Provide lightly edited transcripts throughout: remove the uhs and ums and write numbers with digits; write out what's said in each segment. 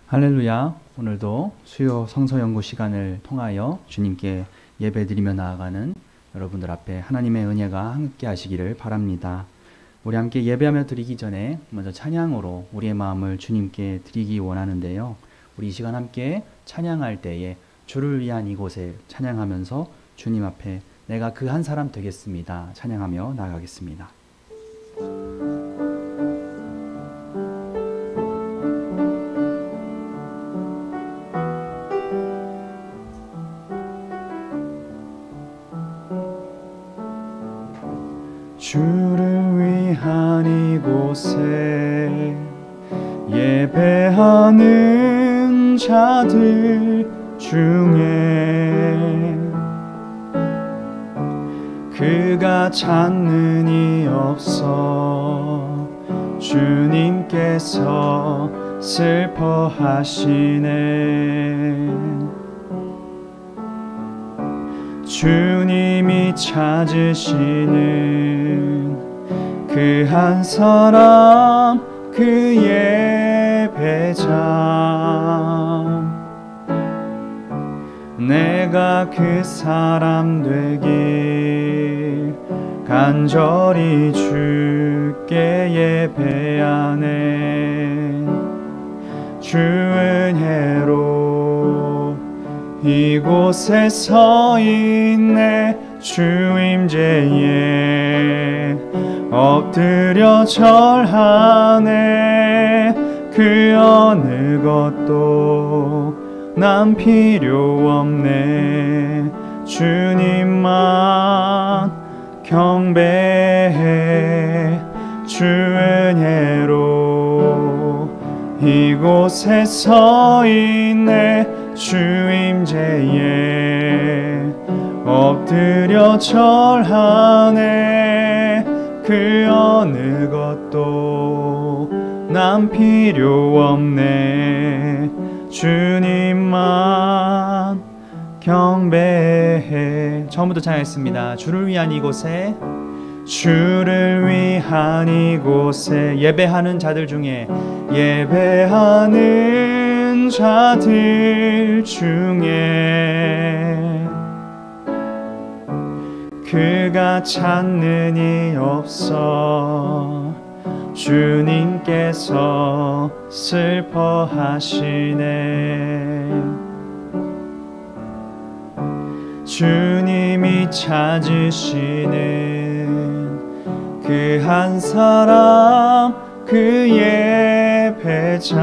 할렐루야. 오늘도 수요 성서 연구 시간을 통하여 주님께 예배드리며 나아가는 여러분들 앞에 하나님의 은혜가 함께 하시기를 바랍니다. 우리 함께 예배하며 드리기 전에 먼저 찬양으로 우리의 마음을 주님께 드리기 원하는데요. 우리 이 시간 함께 찬양할 때에 주를 위한 이곳에 찬양하면서 주님 앞에 내가 그 한 사람 되겠습니다. 찬양하며 나아가겠습니다. 주를 위한 이곳에 예배하는 자들 중에 그가 찾는 이 없어 주님께서 슬퍼하시네. 주님이 찾으시는 그 한 사람, 그 예배자, 내가 그 사람 되길 간절히 주께 예배하네. 주 은혜로 이곳에 서 있네. 주 임재에 엎드려 절하네. 그 어느 것도 난 필요 없네. 주님만 경배해. 주 은혜로 이곳에 서 있네. 주 임재에 엎드려 절하네. 그 어느 것도 난 필요 없네. 주님만 경배해. 처음부터 찬양했습니다. 주를 위한 이곳에, 주를 위한 이곳에 예배하는 자들 중에, 예배하는 자들 중에 그가 찾는 이 없어 주님께서 슬퍼하시네. 주님이 찾으시는 그 한 사람, 그 예배자,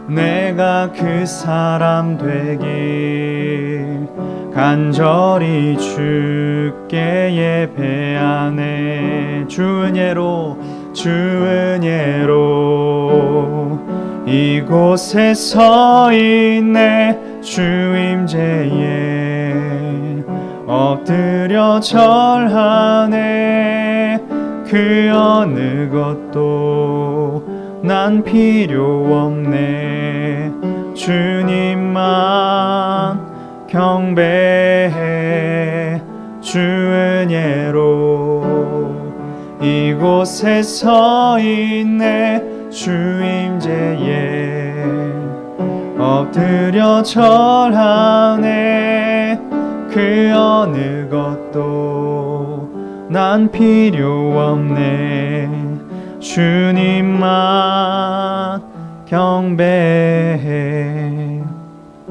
내가 그 사람 되길 간절히 주께 예배하네. 주 은혜로, 주 은혜로 이곳에 서 있네. 주 임재에 엎드려 절하네. 그 어느 것도 난 필요 없네. 주님만 경배해. 주 은혜로 이곳에 서 있네. 주 임재에 엎드려 절하네. 그 어느 것도 난 필요 없네. 주님만 경배해.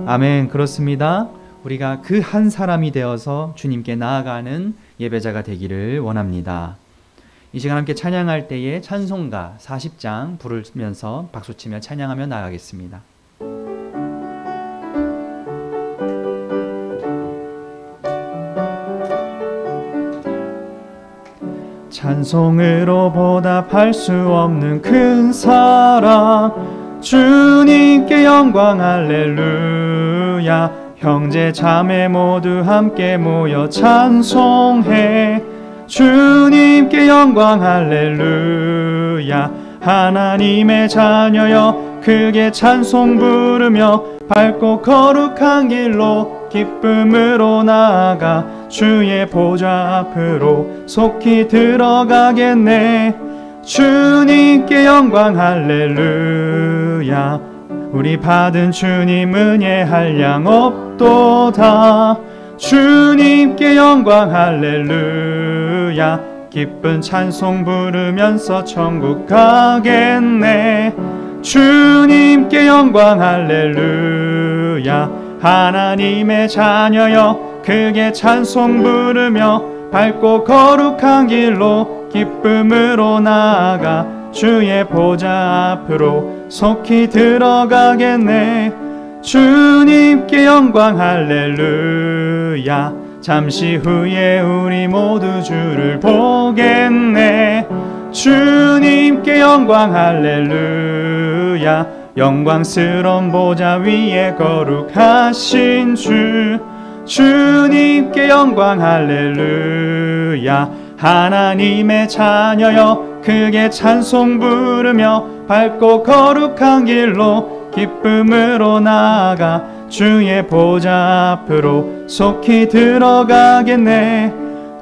아멘. 그렇습니다. 우리가 그 한 사람이 되어서 주님께 나아가는 예배자가 되기를 원합니다. 이 시간 함께 찬양할 때에 찬송가 40장 부르면서 박수치며 찬양하며 나아가겠습니다. 찬송으로 보답할 수 없는 큰 사랑, 주님께 영광 할렐루야. 형제 자매 모두 함께 모여 찬송해. 주님께 영광 할렐루야. 하나님의 자녀여 크게 찬송 부르며 밝고 거룩한 길로 기쁨으로 나아가 주의 보좌 앞으로 속히 들어가겠네. 주님께 영광 할렐루야. 우리 받은 주님 은혜 한량 없도다. 주님께 영광 할렐루야. 기쁜 찬송 부르면서 천국 가겠네. 주님께 영광 할렐루야. 하나님의 자녀여 크게 찬송 부르며 밝고 거룩한 길로 기쁨으로 나아가 주의 보좌 앞으로 속히 들어가겠네. 주님께 영광 할렐루야. 잠시 후에 우리 모두 주를 보겠네. 주님께 영광 할렐루야. 영광스러운 보좌 위에 거룩하신 주. 주님께 영광 할렐루야. 하나님의 자녀여 크게 찬송 부르며 밝고 거룩한 길로 기쁨으로 나아가 주의 보좌 앞으로 속히 들어가겠네.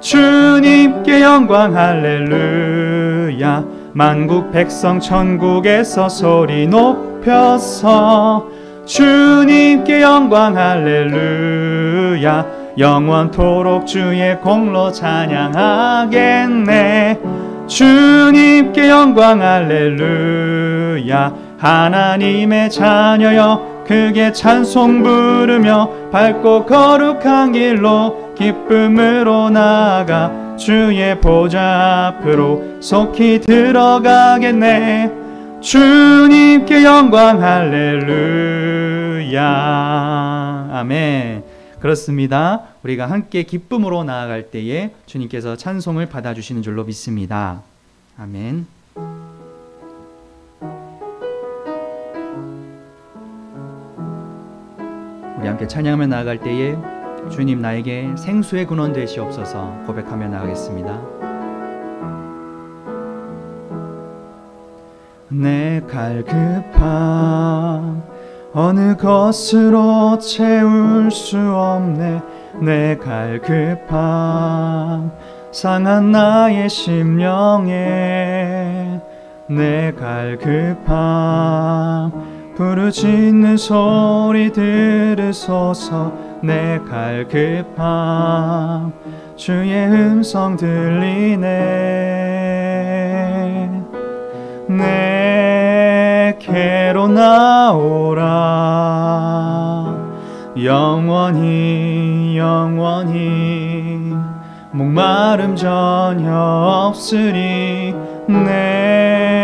주님께 영광 할렐루야. 만국 백성 천국에서 소리 높여서 주님께 영광 할렐루야. 영원토록 주의 공로 찬양하겠네. 주님께 영광 할렐루야. 하나님의 자녀여 크게 찬송 부르며 밝고 거룩한 길로 기쁨으로 나아가 주의 보좌 앞으로 속히 들어가겠네. 주님께 영광 할렐루야. 아멘. 그렇습니다. 우리가 함께 기쁨으로 나아갈 때에 주님께서 찬송을 받아주시는 줄로 믿습니다. 아멘. 우리 함께 찬양하며 나아갈 때에 주님 나에게 생수의 근원 되시옵소서 고백하며 나가겠습니다. 내 갈급함 어느 것으로 채울 수 없네. 내 갈급함 상한 나의 심령에. 내 갈급함 부르짖는 소리 들으소서. 내 갈급함 주의 음성 들리네. 내게로 나오라. 영원히 영원히 목마름 전혀 없으리.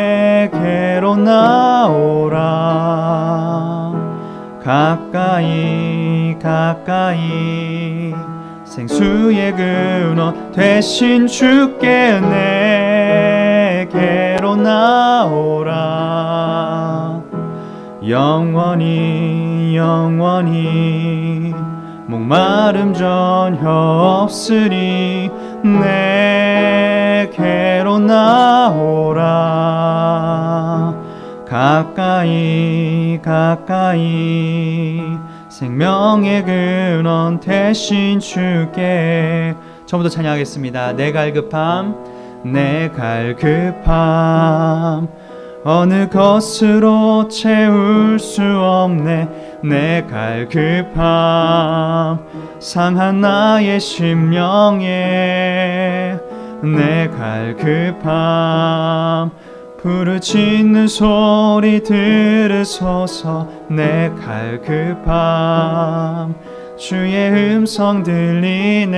내게로 나오라. 가까이 가까이 생수의 근원 되신 주께 내게로 나오라. 영원히 영원히 목마름 전혀 없으리. 내게로 나오라. 가까이 가까이 생명의 근원 되신 주께. 처음부터 찬양하겠습니다. 내 갈급함 내 갈급함 어느 것으로 채울 수 없네. 내 갈급함 상한 나의 심령에. 내 갈급함 부르짖는 소리 들으소서. 내 갈급함 주의 음성 들리네.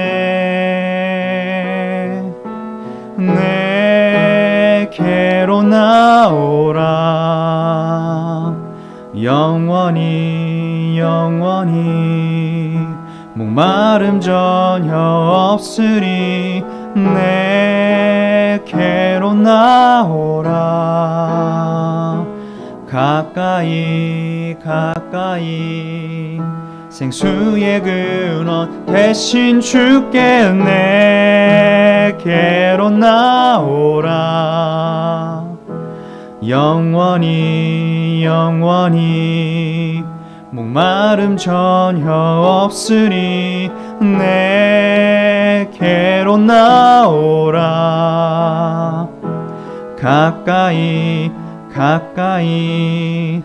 내게로 나오라. 영원히 영원히 목마름 전혀 없으리. 내게로 나오라. 가까이 가까이 생수의 근원 되신 주께 내게로 나오라. 영원히 영원히 목마름 전혀 없으리. 내게로 나오라. 가까이 가까이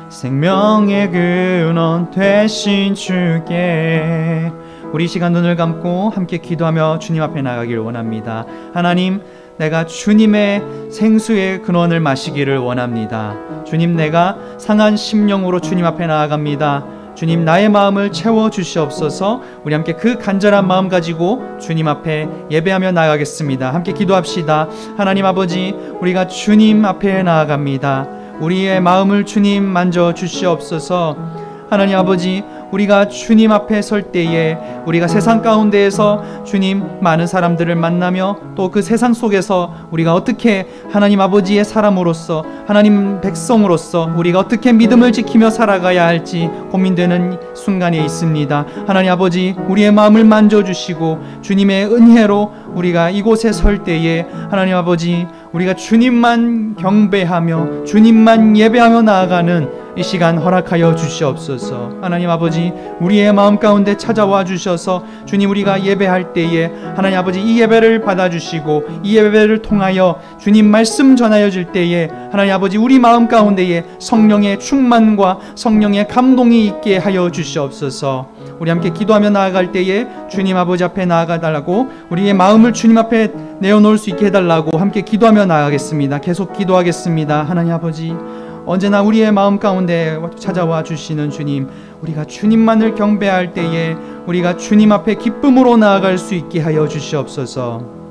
생명의 근원 되신 주께 우리 시간 눈을 감고 함께 기도하며 주님 앞에 나가기를 원합니다. 하나님, 내가 주님의 생수의 근원을 마시기를 원합니다. 주님, 내가 상한 심령으로 주님 앞에 나아갑니다. 주님, 나의 마음을 채워주시옵소서. 우리 함께 그 간절한 마음 가지고 주님 앞에 예배하며 나아가겠습니다. 함께 기도합시다. 하나님 아버지, 우리가 주님 앞에 나아갑니다. 우리의 마음을 주님 만져주시옵소서. 하나님 아버지, 우리가 주님 앞에 설 때에 우리가 세상 가운데에서 주님 많은 사람들을 만나며 또 그 세상 속에서 우리가 어떻게 하나님 아버지의 사람으로서 하나님 백성으로서 우리가 어떻게 믿음을 지키며 살아가야 할지 고민되는 순간에 있습니다. 하나님 아버지, 우리의 마음을 만져주시고 주님의 은혜로 우리가 이곳에 설 때에 하나님 아버지, 우리가 주님만 경배하며 주님만 예배하며 나아가는 이 시간 허락하여 주시옵소서. 하나님 아버지, 우리의 마음 가운데 찾아와 주셔서 주님, 우리가 예배할 때에 하나님 아버지 이 예배를 받아주시고 이 예배를 통하여 주님 말씀 전하여 줄 때에 하나님 아버지 우리 마음 가운데에 성령의 충만과 성령의 감동이 있게 하여 주시옵소서. 우리 함께 기도하며 나아갈 때에 주님 아버지 앞에 나아가달라고, 우리의 마음을 주님 앞에 내어놓을 수 있게 해달라고 함께 기도하며 나아가겠습니다. 계속 기도하겠습니다. 하나님 아버지, 언제나 우리의 마음 가운데 찾아와 주시는 주님, 우리가 주님만을 경배할 때에 우리가 주님 앞에 기쁨으로 나아갈 수 있게 하여 주시옵소서.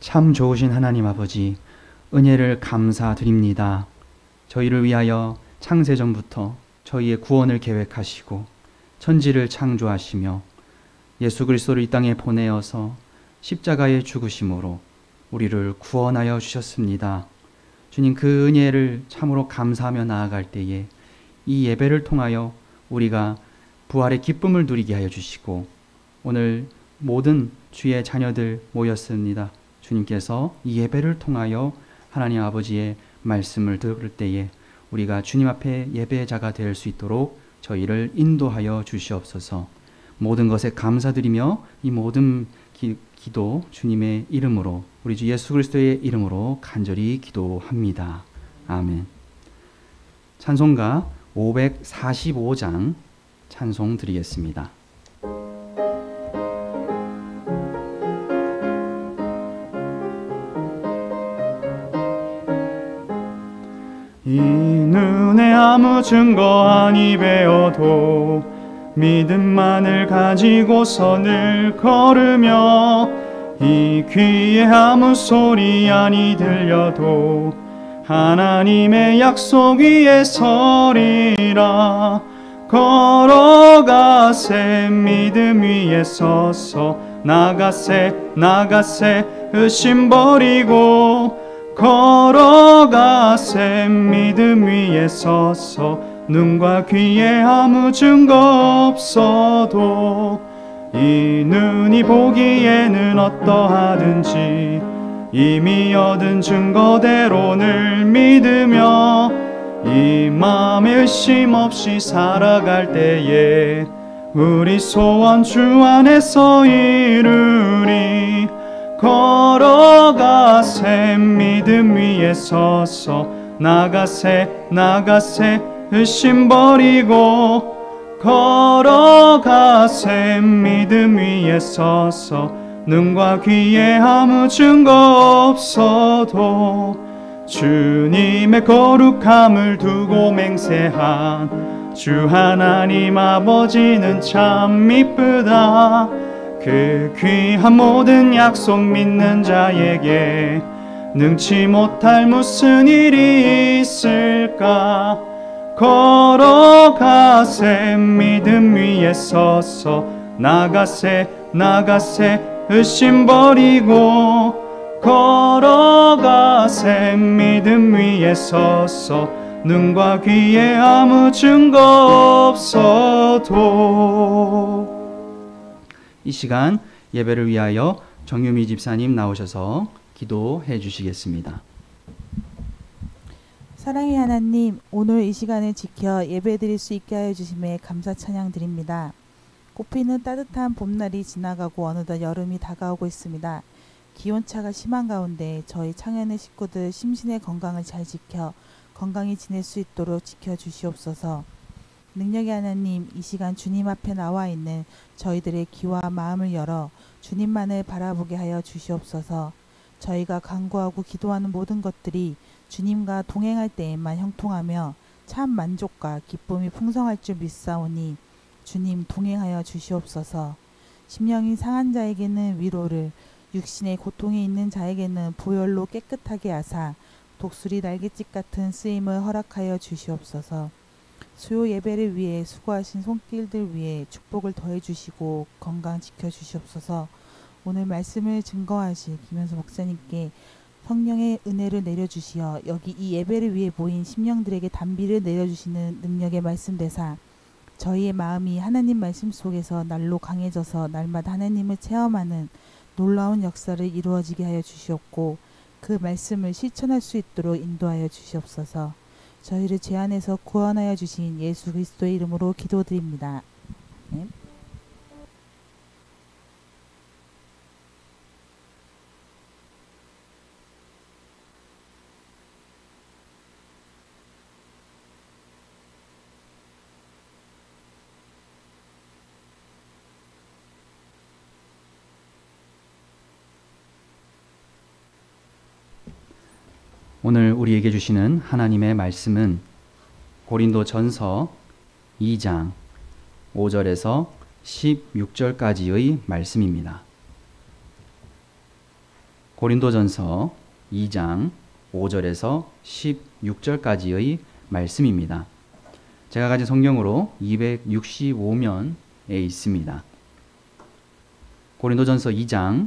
참 좋으신 하나님 아버지, 은혜를 감사드립니다. 저희를 위하여 창세전부터 저희의 구원을 계획하시고 천지를 창조하시며 예수 그리스도를 이 땅에 보내어서 십자가의 죽으심으로 우리를 구원하여 주셨습니다. 주님, 그 은혜를 참으로 감사하며 나아갈 때에 이 예배를 통하여 우리가 부활의 기쁨을 누리게 하여 주시고, 오늘 모든 주의 자녀들 모였습니다. 주님께서 이 예배를 통하여 하나님 아버지의 말씀을 들을 때에 우리가 주님 앞에 예배자가 될 수 있도록 저희를 인도하여 주시옵소서. 모든 것에 감사드리며 이 모든 기도 주님의 이름으로, 우리 주 예수 그리스도의 이름으로 간절히 기도합니다. 아멘. 찬송가 545장 찬송 드리겠습니다. 이 눈에 아무 증거 아니 배어도 믿음만을 가지고서 늘 걸으며, 이 귀에 아무 소리 아니 들려도 하나님의 약속 위에 서리라. 걸어가세 믿음 위에 서서 나가세 의심 버리고, 걸어가세 믿음 위에 서서 눈과 귀에 아무 증거 없어도 이 눈이 보기에는 어떠하든지 이미 얻은 증거대로 늘 믿으며 이 마음에 의심 없이 살아갈 때에 우리 소원 주 안에서 이루리. 걸어가세 믿음 위에 서서 나가세 의심 버리고, 걸어가세 믿음 위에 서서 눈과 귀에 아무 증거 없어도 주님의 거룩함을 두고 맹세한 주 하나님 아버지는 참 미쁘다. 그 귀한 모든 약속 믿는 자에게 능치 못할 무슨 일이 있을까. 걸어가세 믿음 위에 서서 나가세 의심 버리고, 걸어가세 믿음 위에 서서 눈과 귀에 아무 증거 없어도. 이 시간 예배를 위하여 정유미 집사님 나오셔서 기도해 주시겠습니다. 사랑의 하나님, 오늘 이 시간을 지켜 예배드릴 수 있게 하여 주심에 감사 찬양 드립니다. 꽃피는 따뜻한 봄날이 지나가고 어느덧 여름이 다가오고 있습니다. 기온차가 심한 가운데 저희 창현의 식구들 심신의 건강을 잘 지켜 건강히 지낼 수 있도록 지켜주시옵소서. 능력의 하나님, 이 시간 주님 앞에 나와 있는 저희들의 귀와 마음을 열어 주님만을 바라보게 하여 주시옵소서. 저희가 간구하고 기도하는 모든 것들이 주님과 동행할 때에만 형통하며 참 만족과 기쁨이 풍성할 줄 믿사오니 주님 동행하여 주시옵소서. 심령이 상한 자에게는 위로를, 육신의 고통이 있는 자에게는 보혈로 깨끗하게 하사 독수리 날갯짓 같은 쓰임을 허락하여 주시옵소서. 수요 예배를 위해 수고하신 손길들 위해 축복을 더해 주시고 건강 지켜 주시옵소서. 오늘 말씀을 증거하실 김현수 목사님께 성령의 은혜를 내려주시어 여기 이 예배를 위해 모인 심령들에게 단비를 내려주시는 능력의 말씀 대사, 저희의 마음이 하나님 말씀 속에서 날로 강해져서 날마다 하나님을 체험하는 놀라운 역사를 이루어지게 하여 주시옵고, 그 말씀을 실천할 수 있도록 인도하여 주시옵소서. 저희를 죄 안에서 구원하여 주신 예수 그리스도의 이름으로 기도드립니다. 네. 오늘 우리에게 주시는 하나님의 말씀은 고린도전서 2장 5절에서 16절까지의 말씀입니다. 고린도전서 2장 5절에서 16절까지의 말씀입니다. 제가 가진 성경으로 265면에 있습니다. 고린도전서 2장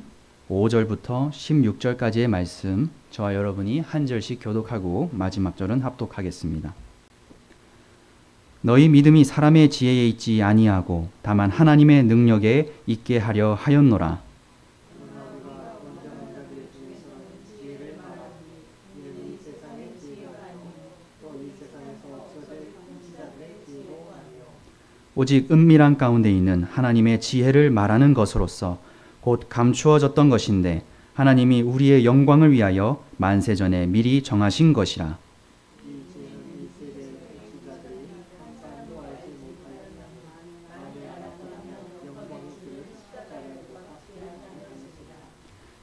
5절부터 16절까지의 말씀, 저와 여러분이 한 절씩 교독하고 마지막 절은 합독하겠습니다. 너희 믿음이 사람의 지혜에 있지 아니하고 다만 하나님의 능력에 있게 하려 하였노라. 오직 은밀한 가운데 있는 하나님의 지혜를 말하는 것으로서 곧 감추어졌던 것인데 하나님이 우리의 영광을 위하여 만세전에 미리 정하신 것이라.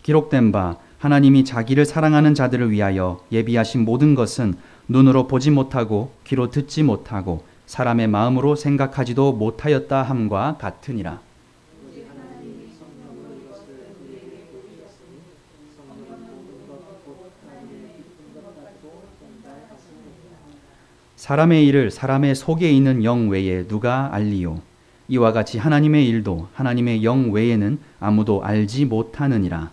기록된 바 하나님이 자기를 사랑하는 자들을 위하여 예비하신 모든 것은 눈으로 보지 못하고 귀로 듣지 못하고 사람의 마음으로 생각하지도 못하였다 함과 같으니라. 사람의 일을 사람의 속에 있는 영 외에 누가 알리요? 이와 같이 하나님의 일도 하나님의 영 외에는 아무도 알지 못하느니라.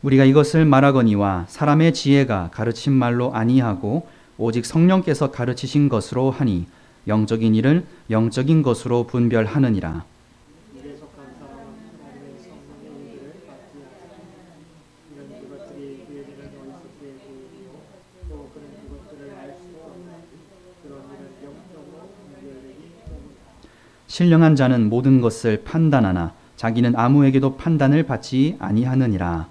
우리가 이것을 말하거니와 사람의 지혜가 가르친 말로 아니하고 오직 성령께서 가르치신 것으로 하니 영적인 일은 영적인 것으로 분별하느니라. 신령한 자는 모든 것을 판단하나 자기는 아무에게도 판단을 받지 아니하느니라.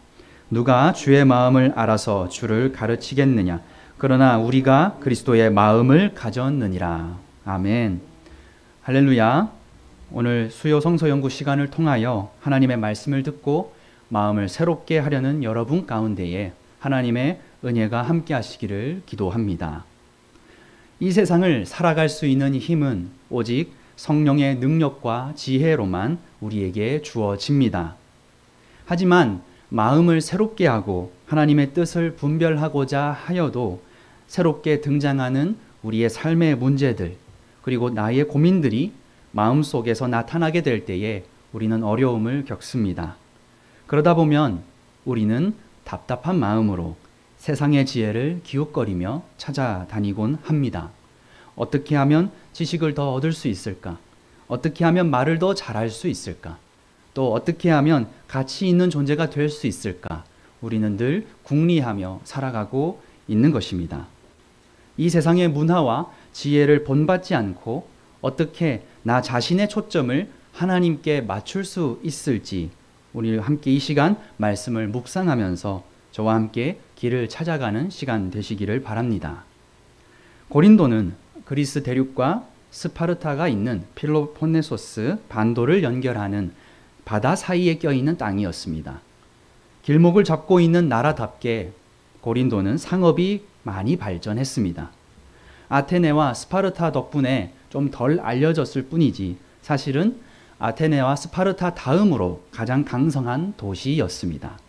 누가 주의 마음을 알아서 주를 가르치겠느냐? 그러나 우리가 그리스도의 마음을 가졌느니라. 아멘. 할렐루야. 오늘 수요 성서 연구 시간을 통하여 하나님의 말씀을 듣고 마음을 새롭게 하려는 여러분 가운데에 하나님의 은혜가 함께 하시기를 기도합니다. 이 세상을 살아갈 수 있는 힘은 오직 성령의 능력과 지혜로만 우리에게 주어집니다. 하지만 마음을 새롭게 하고 하나님의 뜻을 분별하고자 하여도 새롭게 등장하는 우리의 삶의 문제들 그리고 나의 고민들이 마음속에서 나타나게 될 때에 우리는 어려움을 겪습니다. 그러다 보면 우리는 답답한 마음으로 세상의 지혜를 기웃거리며 찾아다니곤 합니다. 어떻게 하면 지식을 더 얻을 수 있을까? 어떻게 하면 말을 더 잘할 수 있을까? 또 어떻게 하면 가치 있는 존재가 될 수 있을까? 우리는 늘 궁리하며 살아가고 있는 것입니다. 이 세상의 문화와 지혜를 본받지 않고 어떻게 나 자신의 초점을 하나님께 맞출 수 있을지 우리 함께 이 시간 말씀을 묵상하면서 저와 함께 길을 찾아가는 시간 되시기를 바랍니다. 고린도는 그리스 대륙과 스파르타가 있는 필로폰네소스 반도를 연결하는 바다 사이에 껴있는 땅이었습니다. 길목을 잡고 있는 나라답게 고린도는 상업이 많이 발전했습니다. 아테네와 스파르타 덕분에 좀 덜 알려졌을 뿐이지 사실은 아테네와 스파르타 다음으로 가장 강성한 도시였습니다.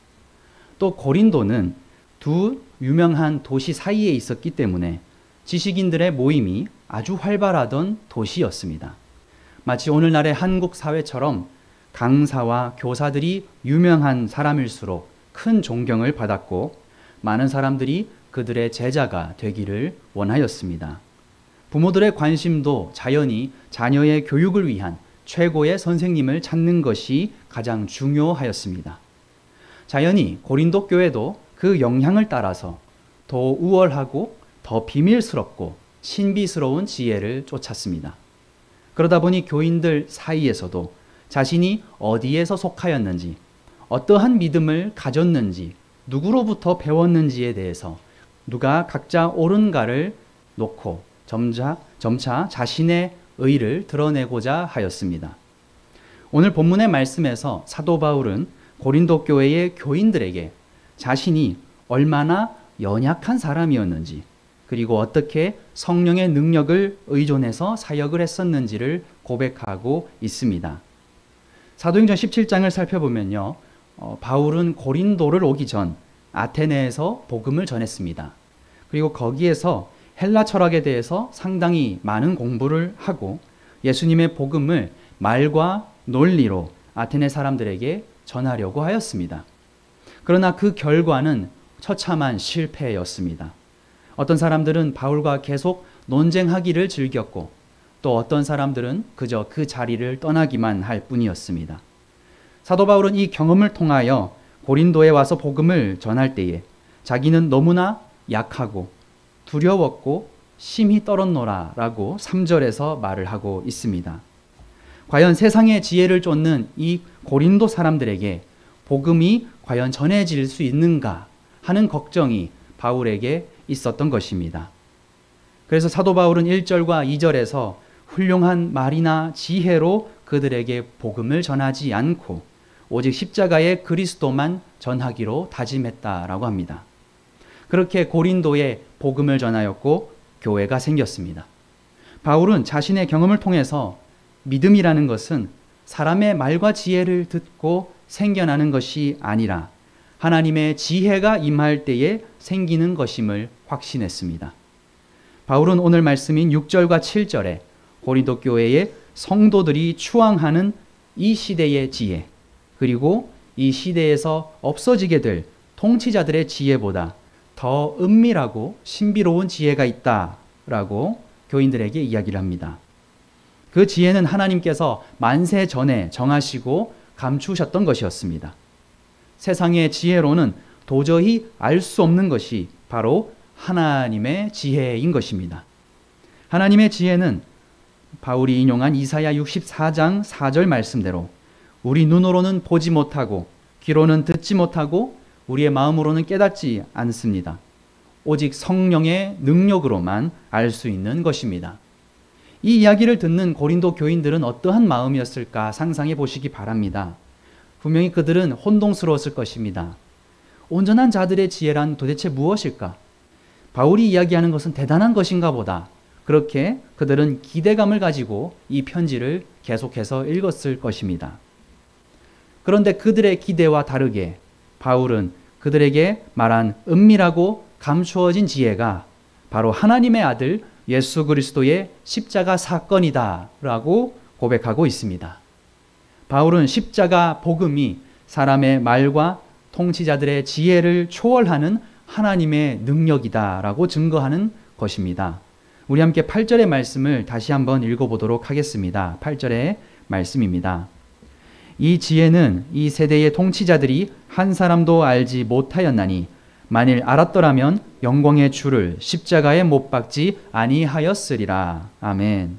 또 고린도는 두 유명한 도시 사이에 있었기 때문에 지식인들의 모임이 아주 활발하던 도시였습니다. 마치 오늘날의 한국 사회처럼 강사와 교사들이 유명한 사람일수록 큰 존경을 받았고 많은 사람들이 그들의 제자가 되기를 원하였습니다. 부모들의 관심도 자연히 자녀의 교육을 위한 최고의 선생님을 찾는 것이 가장 중요하였습니다. 자연히 고린도 교회도 그 영향을 따라서 더 우월하고 더 비밀스럽고 신비스러운 지혜를 쫓았습니다. 그러다 보니 교인들 사이에서도 자신이 어디에서 속하였는지, 어떠한 믿음을 가졌는지, 누구로부터 배웠는지에 대해서 누가 각자 옳은가를 놓고 점차 자신의 의를 드러내고자 하였습니다. 오늘 본문의 말씀에서 사도 바울은 고린도 교회의 교인들에게 자신이 얼마나 연약한 사람이었는지 그리고 어떻게 성령의 능력을 의존해서 사역을 했었는지를 고백하고 있습니다. 사도행전 17장을 살펴보면요. 바울은 고린도를 오기 전 아테네에서 복음을 전했습니다. 그리고 거기에서 헬라 철학에 대해서 상당히 많은 공부를 하고 예수님의 복음을 말과 논리로 아테네 사람들에게 전하려고 하였습니다. 그러나 그 결과는 처참한 실패였습니다. 어떤 사람들은 바울과 계속 논쟁하기를 즐겼고 또 어떤 사람들은 그저 그 자리를 떠나기만 할 뿐이었습니다. 사도 바울은 이 경험을 통하여 고린도에 와서 복음을 전할 때에 자기는 너무나 약하고 두려웠고 심히 떨었노라 라고 3절에서 말을 하고 있습니다. 과연 세상의 지혜를 쫓는 이 고린도 사람들에게 복음이 과연 전해질 수 있는가 하는 걱정이 바울에게 있었던 것입니다. 그래서 사도 바울은 1절과 2절에서 훌륭한 말이나 지혜로 그들에게 복음을 전하지 않고 오직 십자가의 그리스도만 전하기로 다짐했다라고 합니다. 그렇게 고린도에 복음을 전하였고 교회가 생겼습니다. 바울은 자신의 경험을 통해서 믿음이라는 것은 사람의 말과 지혜를 듣고 생겨나는 것이 아니라 하나님의 지혜가 임할 때에 생기는 것임을 확신했습니다. 바울은 오늘 말씀인 6절과 7절에 고린도 교회의 성도들이 추앙하는 이 시대의 지혜, 그리고 이 시대에서 없어지게 될 통치자들의 지혜보다 더 은밀하고 신비로운 지혜가 있다라고 교인들에게 이야기를 합니다. 그 지혜는 하나님께서 만세 전에 정하시고 감추셨던 것이었습니다. 세상의 지혜로는 도저히 알 수 없는 것이 바로 하나님의 지혜인 것입니다. 하나님의 지혜는 바울이 인용한 이사야 64장 4절 말씀대로 우리 눈으로는 보지 못하고 귀로는 듣지 못하고 우리의 마음으로는 깨닫지 않습니다. 오직 성령의 능력으로만 알 수 있는 것입니다. 이 이야기를 듣는 고린도 교인들은 어떠한 마음이었을까 상상해 보시기 바랍니다. 분명히 그들은 혼동스러웠을 것입니다. 온전한 자들의 지혜란 도대체 무엇일까? 바울이 이야기하는 것은 대단한 것인가 보다. 그렇게 그들은 기대감을 가지고 이 편지를 계속해서 읽었을 것입니다. 그런데 그들의 기대와 다르게 바울은 그들에게 말한 은밀하고 감추어진 지혜가 바로 하나님의 아들 예수 그리스도의 십자가 사건이다 라고 고백하고 있습니다. 바울은 십자가 복음이 사람의 말과 통치자들의 지혜를 초월하는 하나님의 능력이다 라고 증거하는 것입니다. 우리 함께 8절의 말씀을 다시 한번 읽어보도록 하겠습니다. 8절의 말씀입니다. 이 지혜는 이 세대의 통치자들이 한 사람도 알지 못하였나니 만일 알았더라면 영광의 주를 십자가에 못 박지 아니하였으리라. 아멘.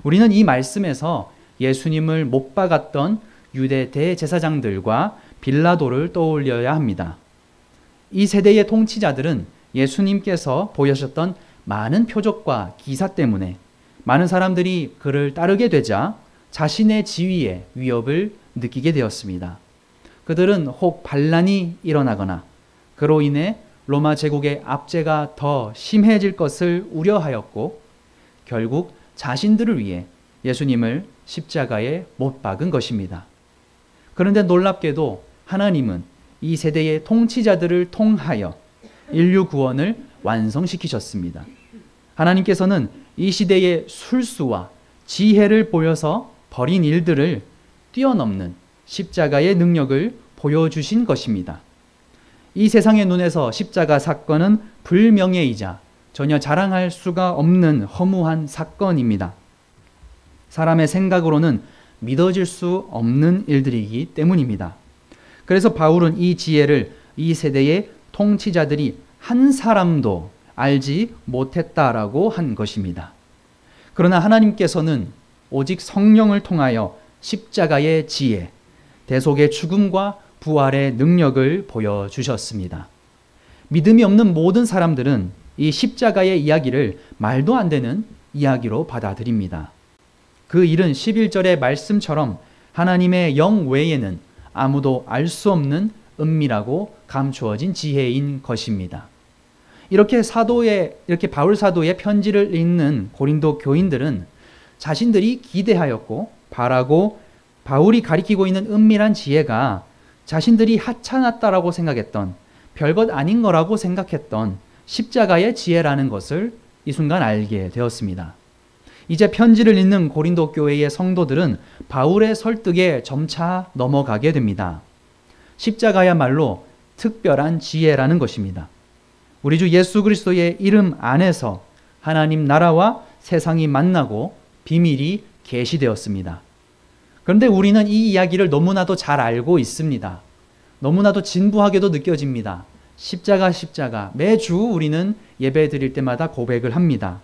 우리는 이 말씀에서 예수님을 못 박았던 유대 대제사장들과 빌라도를 떠올려야 합니다. 이 세대의 통치자들은 예수님께서 보여주셨던 많은 표적과 기사 때문에 많은 사람들이 그를 따르게 되자 자신의 지위에 위협을 느끼게 되었습니다. 그들은 혹 반란이 일어나거나 그로 인해 로마 제국의 압제가 더 심해질 것을 우려하였고 결국 자신들을 위해 예수님을 십자가에 못 박은 것입니다. 그런데 놀랍게도 하나님은 이 세대의 통치자들을 통하여 인류 구원을 완성시키셨습니다. 하나님께서는 이 시대의 술수와 지혜를 보여서 벌인 일들을 뛰어넘는 십자가의 능력을 보여주신 것입니다. 이 세상의 눈에서 십자가 사건은 불명예이자 전혀 자랑할 수가 없는 허무한 사건입니다. 사람의 생각으로는 믿어질 수 없는 일들이기 때문입니다. 그래서 바울은 이 지혜를 이 세대의 통치자들이 한 사람도 알지 못했다라고 한 것입니다. 그러나 하나님께서는 오직 성령을 통하여 십자가의 지혜, 대속의 죽음과 부활의 능력을 보여주셨습니다. 믿음이 없는 모든 사람들은 이 십자가의 이야기를 말도 안 되는 이야기로 받아들입니다. 그 일은 11절의 말씀처럼 하나님의 영 외에는 아무도 알 수 없는 은밀하고 감추어진 지혜인 것입니다. 이렇게 바울 사도의 편지를 읽는 고린도 교인들은 자신들이 기대하였고 바라고 바울이 가리키고 있는 은밀한 지혜가 자신들이 하찮았다라고 생각했던, 별것 아닌 거라고 생각했던 십자가의 지혜라는 것을 이 순간 알게 되었습니다. 이제 편지를 읽는 고린도 교회의 성도들은 바울의 설득에 점차 넘어가게 됩니다. 십자가야말로 특별한 지혜라는 것입니다. 우리 주 예수 그리스도의 이름 안에서 하나님 나라와 세상이 만나고 비밀이 계시되었습니다. 그런데 우리는 이 이야기를 너무나도 잘 알고 있습니다. 너무나도 진부하게도 느껴집니다. 십자가, 십자가. 매주 우리는 예배 드릴 때마다 고백을 합니다.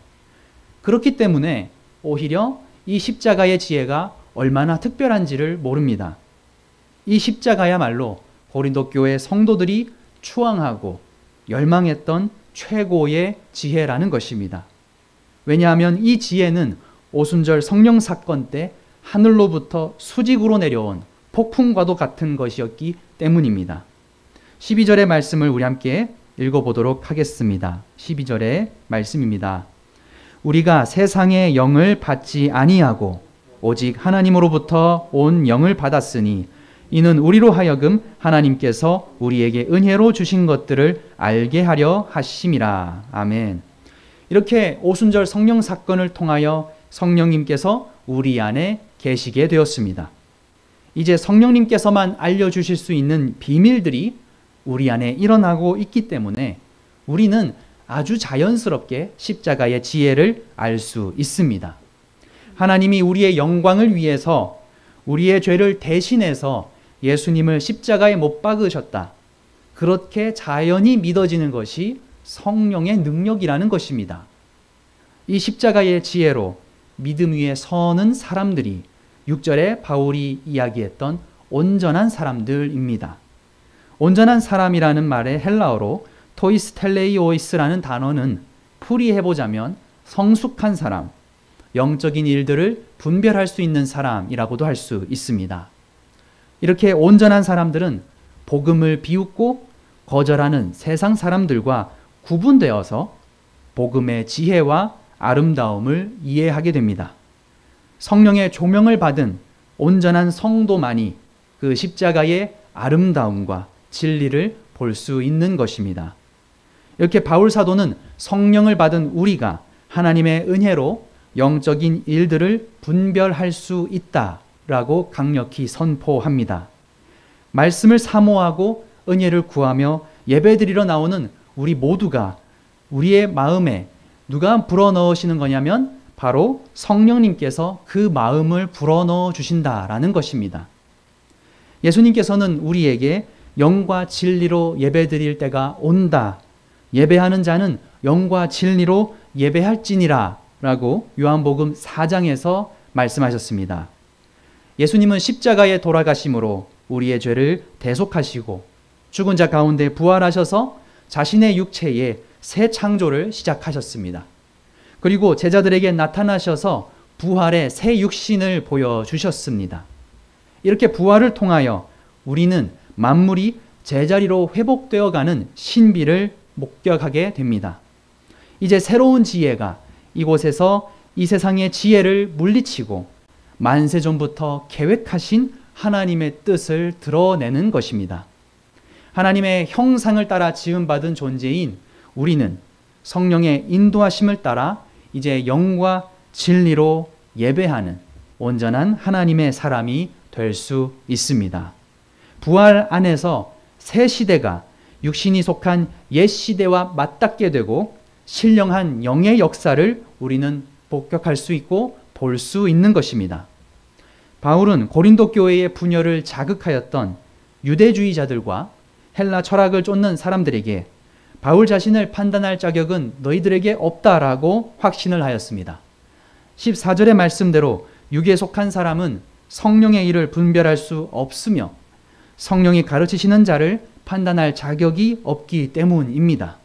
그렇기 때문에 오히려 이 십자가의 지혜가 얼마나 특별한지를 모릅니다. 이 십자가야말로 고린도 교회 성도들이 추앙하고 열망했던 최고의 지혜라는 것입니다. 왜냐하면 이 지혜는 오순절 성령 사건 때 하늘로부터 수직으로 내려온 폭풍과도 같은 것이었기 때문입니다. 12절의 말씀을 우리 함께 읽어보도록 하겠습니다. 12절의 말씀입니다. 우리가 세상의 영을 받지 아니하고 오직 하나님으로부터 온 영을 받았으니 이는 우리로 하여금 하나님께서 우리에게 은혜로 주신 것들을 알게 하려 하심이라. 아멘. 이렇게 오순절 성령 사건을 통하여 성령님께서 우리 안에 계시게 되었습니다. 이제 성령님께서만 알려주실 수 있는 비밀들이 우리 안에 일어나고 있기 때문에 우리는 아주 자연스럽게 십자가의 지혜를 알 수 있습니다. 하나님이 우리의 영광을 위해서 우리의 죄를 대신해서 예수님을 십자가에 못 박으셨다. 그렇게 자연히 믿어지는 것이 성령의 능력이라는 것입니다. 이 십자가의 지혜로 믿음 위에 서는 사람들이 6절에 바울이 이야기했던 온전한 사람들입니다. 온전한 사람이라는 말의 헬라어로 토이스텔레이오이스라는 단어는 풀이해보자면 성숙한 사람, 영적인 일들을 분별할 수 있는 사람이라고도 할 수 있습니다. 이렇게 온전한 사람들은 복음을 비웃고 거절하는 세상 사람들과 구분되어서 복음의 지혜와 아름다움을 이해하게 됩니다. 성령의 조명을 받은 온전한 성도만이 그 십자가의 아름다움과 진리를 볼 수 있는 것입니다. 이렇게 바울 사도는 성령을 받은 우리가 하나님의 은혜로 영적인 일들을 분별할 수 있다라고 강력히 선포합니다. 말씀을 사모하고 은혜를 구하며 예배드리러 나오는 우리 모두가 우리의 마음에 누가 불어넣으시는 거냐면 바로 성령님께서 그 마음을 불어넣어 주신다라는 것입니다. 예수님께서는 우리에게 영과 진리로 예배드릴 때가 온다. 예배하는 자는 영과 진리로 예배할지니라 라고 요한복음 4장에서 말씀하셨습니다. 예수님은 십자가에 돌아가심으로 우리의 죄를 대속하시고 죽은 자 가운데 부활하셔서 자신의 육체에 새 창조를 시작하셨습니다. 그리고 제자들에게 나타나셔서 부활의 새 육신을 보여주셨습니다. 이렇게 부활을 통하여 우리는 만물이 제자리로 회복되어가는 신비를 목격하게 됩니다. 이제 새로운 지혜가 이곳에서 이 세상의 지혜를 물리치고 만세 전부터 계획하신 하나님의 뜻을 드러내는 것입니다. 하나님의 형상을 따라 지음받은 존재인 우리는 성령의 인도하심을 따라 이제 영과 진리로 예배하는 온전한 하나님의 사람이 될 수 있습니다. 부활 안에서 새 시대가 육신이 속한 옛 시대와 맞닿게 되고 신령한 영의 역사를 우리는 복격할 수 있고 볼 수 있는 것입니다. 바울은 고린도 교회의 분열을 자극하였던 유대주의자들과 헬라 철학을 쫓는 사람들에게 바울 자신을 판단할 자격은 너희들에게 없다라고 확신을 하였습니다. 14절의 말씀대로 육에 속한 사람은 성령의 일을 분별할 수 없으며 성령이 가르치시는 자를 판단할 자격이 없기 때문입니다.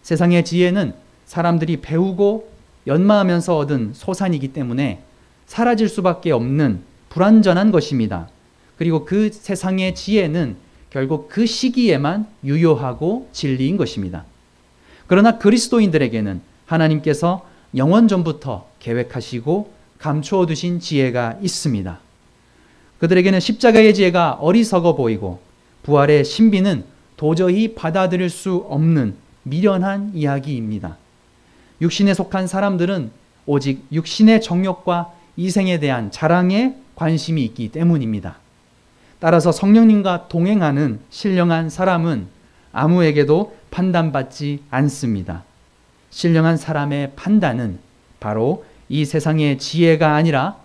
세상의 지혜는 사람들이 배우고 연마하면서 얻은 소산이기 때문에 사라질 수밖에 없는 불완전한 것입니다. 그리고 그 세상의 지혜는 결국 그 시기에만 유효하고 진리인 것입니다. 그러나 그리스도인들에게는 하나님께서 영원 전부터 계획하시고 감추어 두신 지혜가 있습니다. 그들에게는 십자가의 지혜가 어리석어 보이고 부활의 신비는 도저히 받아들일 수 없는 미련한 이야기입니다. 육신에 속한 사람들은 오직 육신의 정욕과 이생에 대한 자랑에 관심이 있기 때문입니다. 따라서 성령님과 동행하는 신령한 사람은 아무에게도 판단받지 않습니다. 신령한 사람의 판단은 바로 이 세상의 지혜가 아니라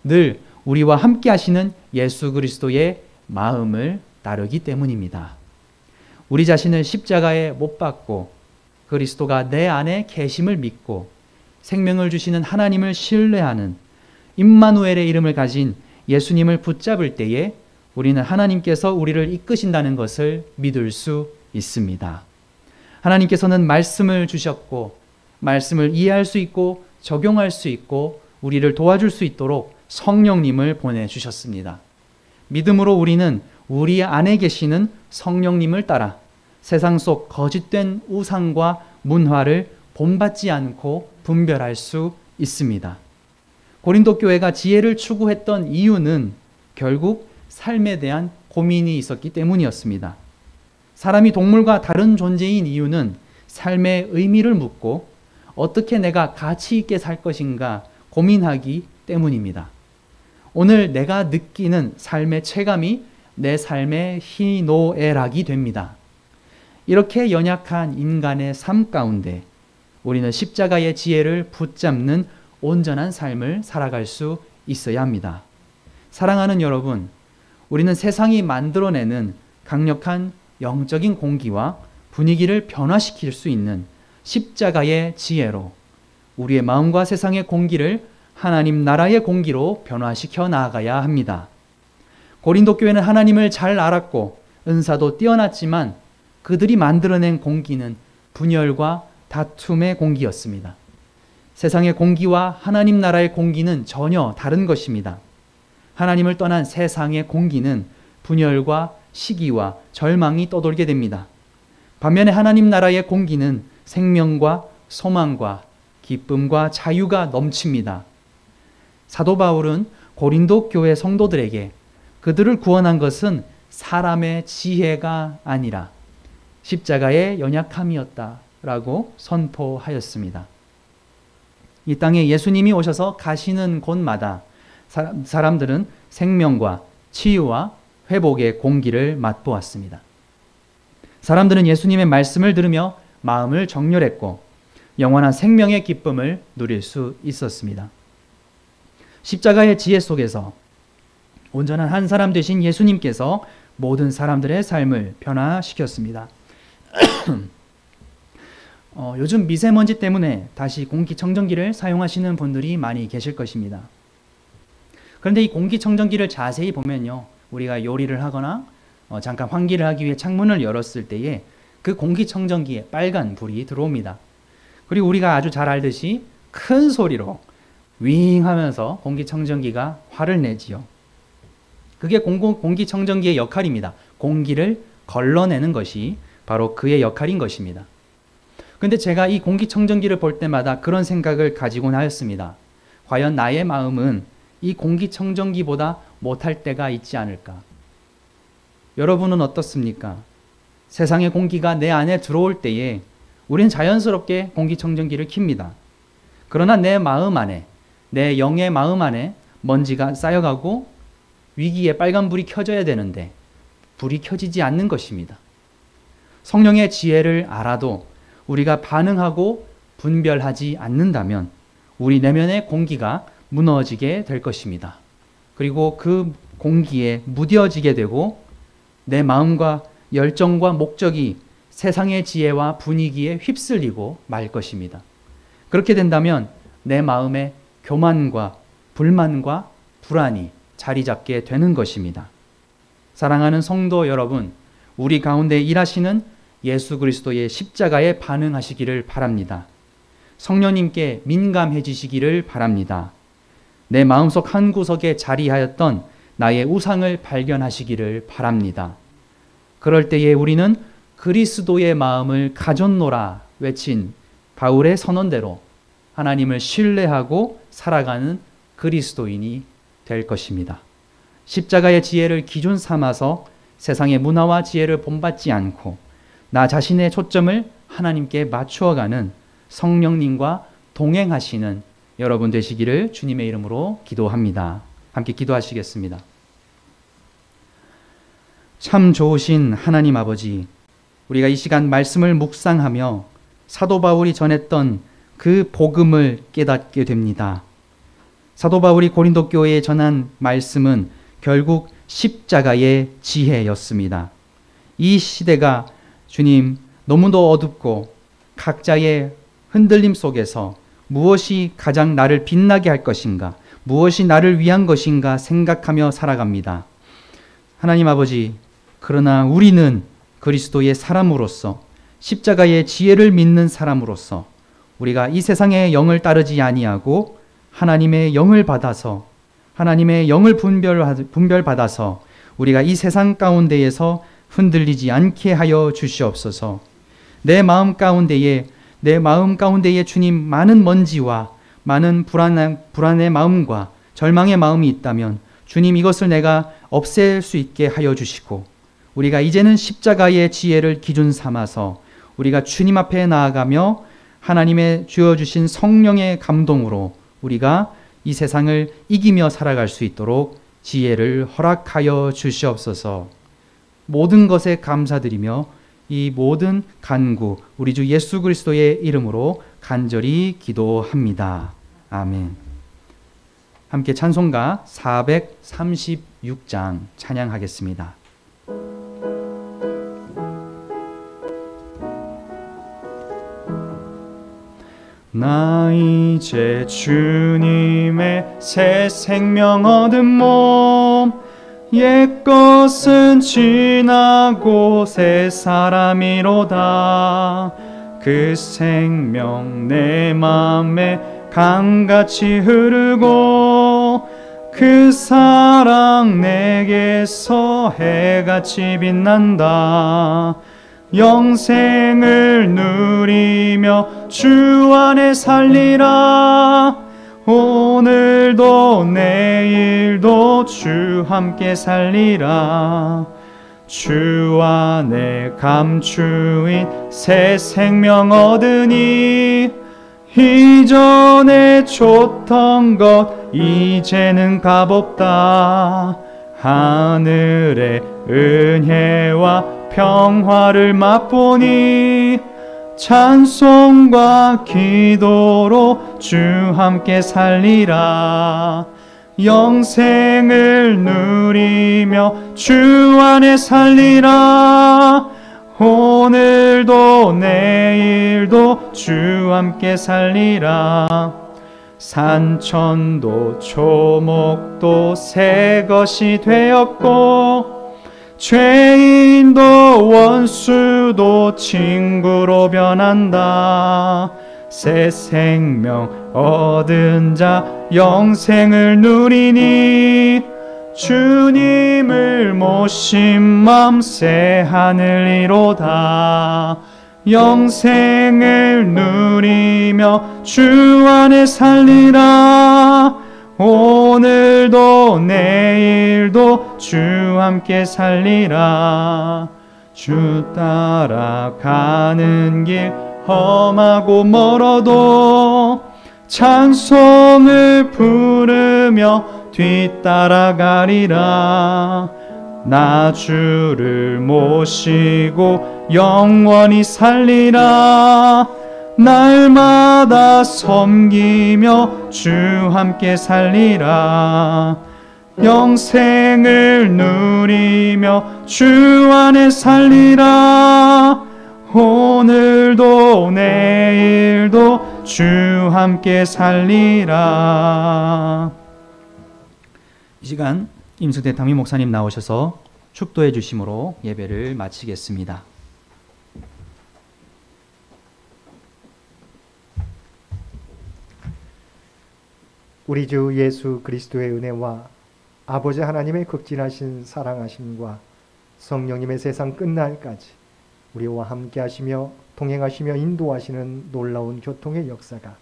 늘 우리와 함께 하시는 예수 그리스도의 마음을 따르기 때문입니다. 우리 자신을 십자가에 못 박고 그리스도가 내 안에 계심을 믿고 생명을 주시는 하나님을 신뢰하는 임마누엘의 이름을 가진 예수님을 붙잡을 때에 우리는 하나님께서 우리를 이끄신다는 것을 믿을 수 있습니다. 하나님께서는 말씀을 주셨고 말씀을 이해할 수 있고 적용할 수 있고 우리를 도와줄 수 있도록 성령님을 보내주셨습니다. 믿음으로 우리는 우리 안에 계시는 성령님을 따라 세상 속 거짓된 우상과 문화를 본받지 않고 분별할 수 있습니다. 고린도 교회가 지혜를 추구했던 이유는 결국 삶에 대한 고민이 있었기 때문이었습니다. 사람이 동물과 다른 존재인 이유는 삶의 의미를 묻고 어떻게 내가 가치 있게 살 것인가 고민하기 때문입니다. 오늘 내가 느끼는 삶의 체감이 내 삶의 희노애락이 됩니다. 이렇게 연약한 인간의 삶 가운데 우리는 십자가의 지혜를 붙잡는 온전한 삶을 살아갈 수 있어야 합니다. 사랑하는 여러분, 우리는 세상이 만들어내는 강력한 영적인 공기와 분위기를 변화시킬 수 있는 십자가의 지혜로 우리의 마음과 세상의 공기를 하나님 나라의 공기로 변화시켜 나아가야 합니다. 고린도 교회는 하나님을 잘 알았고 은사도 뛰어났지만 그들이 만들어낸 공기는 분열과 다툼의 공기였습니다. 세상의 공기와 하나님 나라의 공기는 전혀 다른 것입니다. 하나님을 떠난 세상의 공기는 분열과 시기와 절망이 떠돌게 됩니다. 반면에 하나님 나라의 공기는 생명과 소망과 기쁨과 자유가 넘칩니다. 사도 바울은 고린도 교회 성도들에게 그들을 구원한 것은 사람의 지혜가 아니라 십자가의 연약함이었다라고 선포하였습니다. 이 땅에 예수님이 오셔서 가시는 곳마다 사람들은 생명과 치유와 회복의 공기를 맛보았습니다. 사람들은 예수님의 말씀을 들으며 마음을 정렬했고 영원한 생명의 기쁨을 누릴 수 있었습니다. 십자가의 지혜 속에서 온전한 한 사람 되신 예수님께서 모든 사람들의 삶을 변화시켰습니다. 요즘 미세먼지 때문에 다시 공기청정기를 사용하시는 분들이 많이 계실 것입니다. 그런데 이 공기청정기를 자세히 보면요, 우리가 요리를 하거나 잠깐 환기를 하기 위해 창문을 열었을 때에 그 공기청정기에 빨간 불이 들어옵니다. 그리고 우리가 아주 잘 알듯이 큰 소리로 윙 하면서 공기청정기가 화를 내지요. 그게 공기청정기의 역할입니다. 공기를 걸러내는 것이 바로 그의 역할인 것입니다. 근데 제가 이 공기청정기를 볼 때마다 그런 생각을 가지곤 하였습니다. 과연 나의 마음은 이 공기청정기보다 못할 때가 있지 않을까? 여러분은 어떻습니까? 세상의 공기가 내 안에 들어올 때에 우리는 자연스럽게 공기청정기를 켭니다. 그러나 내 마음 안에, 내 영의 마음 안에 먼지가 쌓여가고 위기에 빨간불이 켜져야 되는데 불이 켜지지 않는 것입니다. 성령의 지혜를 알아도 우리가 반응하고 분별하지 않는다면 우리 내면의 공기가 무너지게 될 것입니다. 그리고 그 공기에 무뎌지게 되고 내 마음과 열정과 목적이 세상의 지혜와 분위기에 휩쓸리고 말 것입니다. 그렇게 된다면 내 마음에 교만과 불만과 불안이 자리 잡게 되는 것입니다. 사랑하는 성도 여러분, 우리 가운데 일하시는 예수 그리스도의 십자가에 반응하시기를 바랍니다. 성령님께 민감해지시기를 바랍니다. 내 마음속 한 구석에 자리하였던 나의 우상을 발견하시기를 바랍니다. 그럴 때에 우리는 그리스도의 마음을 가졌노라 외친 바울의 선언대로 하나님을 신뢰하고 살아가는 그리스도인이 될 것입니다. 십자가의 지혜를 기준 삼아서 세상의 문화와 지혜를 본받지 않고 나 자신의 초점을 하나님께 맞추어가는 성령님과 동행하시는 여러분 되시기를 주님의 이름으로 기도합니다. 함께 기도하시겠습니다. 참 좋으신 하나님 아버지, 우리가 이 시간 말씀을 묵상하며 사도 바울이 전했던 그 복음을 깨닫게 됩니다. 사도 바울이 고린도 교회에 전한 말씀은 결국 십자가의 지혜였습니다. 이 시대가 주님 너무도 어둡고 각자의 흔들림 속에서 무엇이 가장 나를 빛나게 할 것인가, 무엇이 나를 위한 것인가 생각하며 살아갑니다. 하나님 아버지, 그러나 우리는 그리스도의 사람으로서 십자가의 지혜를 믿는 사람으로서 우리가 이 세상의 영을 따르지 아니하고 하나님의 영을 받아서 하나님의 영을 분별받아서 우리가 이 세상 가운데에서 흔들리지 않게 하여 주시옵소서. 내 마음 가운데에 주님 많은 먼지와 많은 불안의 마음과 절망의 마음이 있다면 주님 이것을 내가 없앨 수 있게 하여 주시고 우리가 이제는 십자가의 지혜를 기준 삼아서 우리가 주님 앞에 나아가며 하나님의 주어주신 성령의 감동으로 우리가 이 세상을 이기며 살아갈 수 있도록 지혜를 허락하여 주시옵소서. 모든 것에 감사드리며 이 모든 간구 우리 주 예수 그리스도의 이름으로 간절히 기도합니다. 아멘. 함께 찬송가 436장 찬양하겠습니다. 나 이제 주님의 새 생명 얻은 몸, 옛것은 지나고 새 사람이로다. 그 생명 내 맘에 강같이 흐르고 그 사랑 내게서 해같이 빛난다. 영생을 누리며 주 안에 살리라. 오늘도 내일도 주 함께 살리라. 주 안에 감추인 새 생명 얻으니 이전에 줬던 것 이제는 값없다. 하늘의 은혜와 평화를 맛보니 찬송과 기도로 주 함께 살리라. 영생을 누리며 주 안에 살리라. 오늘도 내일도 주 함께 살리라. 산천도 초목도 새 것이 되었고 죄인도 원수도 친구로 변한다. 새 생명 얻은 자 영생을 누리니 주님을 모신 맘 새 하늘이로다. 영생을 누리며 주 안에 살리라. 오늘도 내일도 주 함께 살리라. 주 따라가는 길 험하고 멀어도 찬송을 부르며 뒤따라가리라. 나 주를 모시고 영원히 살리라. 날마다 섬기며 주 함께 살리라. 영생을 누리며 주 안에 살리라. 오늘도 내일도 주 함께 살리라. 이 시간 임승태 담임 목사님 나오셔서 축도해 주심으로 예배를 마치겠습니다. 우리 주 예수 그리스도의 은혜와 아버지 하나님의 극진하신 사랑하심과 성령님의 세상 끝날까지 우리와 함께 하시며 동행하시며 인도하시는 놀라운 교통의 역사가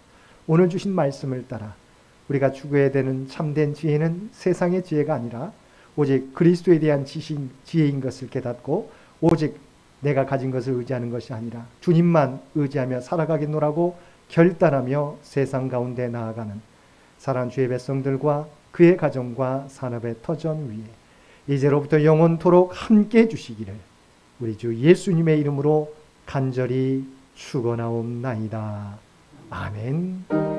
오늘 주신 말씀을 따라 우리가 추구해야 되는 참된 지혜는 세상의 지혜가 아니라 오직 그리스도에 대한 지혜인 것을 깨닫고 오직 내가 가진 것을 의지하는 것이 아니라 주님만 의지하며 살아가겠노라고 결단하며 세상 가운데 나아가는 사랑하는 주의 백성들과 그의 가정과 산업의 터전 위에 이제로부터 영원토록 함께 해주시기를 우리 주 예수님의 이름으로 간절히 축원하옵나이다. 아멘.